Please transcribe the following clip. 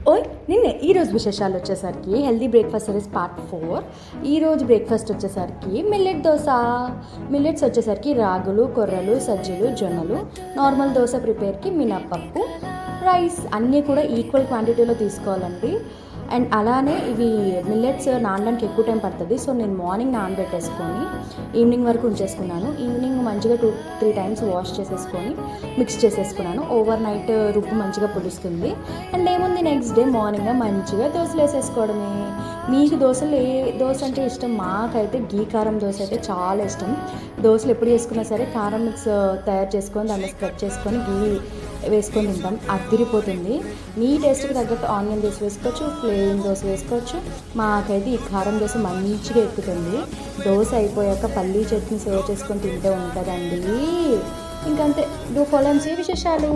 ఓయ్ నిన్నే ఈరోజు విశేషాలు వచ్చేసరికి హెల్దీ బ్రేక్ఫాస్ట్ సిరీస్ పార్ట్ 4. ఈరోజు బ్రేక్ఫాస్ట్ వచ్చేసరికి మిల్లెట్ దోశ. మిల్లెట్స్ వచ్చేసరికి రాగులు, కొర్రలు, సజ్జలు, జొన్నలు. నార్మల్ దోశ ప్రిపేర్కి మినప్పప్పు, రైస్ అన్నీ కూడా ఈక్వల్ క్వాంటిటీలో తీసుకోవాలండి. అండ్ అలానే ఇవి మిల్లెట్స్ నానడానికి ఎక్కువ టైం పడుతుంది. సో నేను మార్నింగ్ నానబెట్టేసుకొని ఈవినింగ్ వరకు ఉంచేసుకున్నాను. ఈవినింగ్ మంచిగా 2-3 టైమ్స్ వాష్ చేసేసుకొని మిక్స్ చేసేసుకున్నాను. ఓవర్ నైట్ రుబ్బు మంచిగా పులుస్తుంది. అండ్ ఏముంది, నెక్స్ట్ డే మార్నింగ్ మంచిగా దోశలు వేసేసుకోవడమే. మీకు దోశలు ఏ దోశ అంటే ఇష్టం? మాకైతే గీ కారం దోశ అయితే చాలా ఇష్టం. దోశలు ఎప్పుడు చేసుకున్నా సరే కారం మిక్స్ తయారు చేసుకొని దాన్ని స్ప్రెడ్ చేసుకొని గీ వేసుకొని తింటాం, అదిరిపోతుంది. మీ టేస్ట్కి తగ్గట్టు ఆనియన్ దోశ వేసుకోవచ్చు, ప్లెయిన్ దోశ వేసుకోవచ్చు. మాకైతే ఈ కారం దోశ మంచిగా ఎక్కుతుంది. దోశ అయిపోయాక పల్లీ చట్నీ సర్వ్ చేసుకొని తింటే ఉంటుందండి. ఇంకంతే. డూ ఫాలో అండ్ సీ విశేషాలు.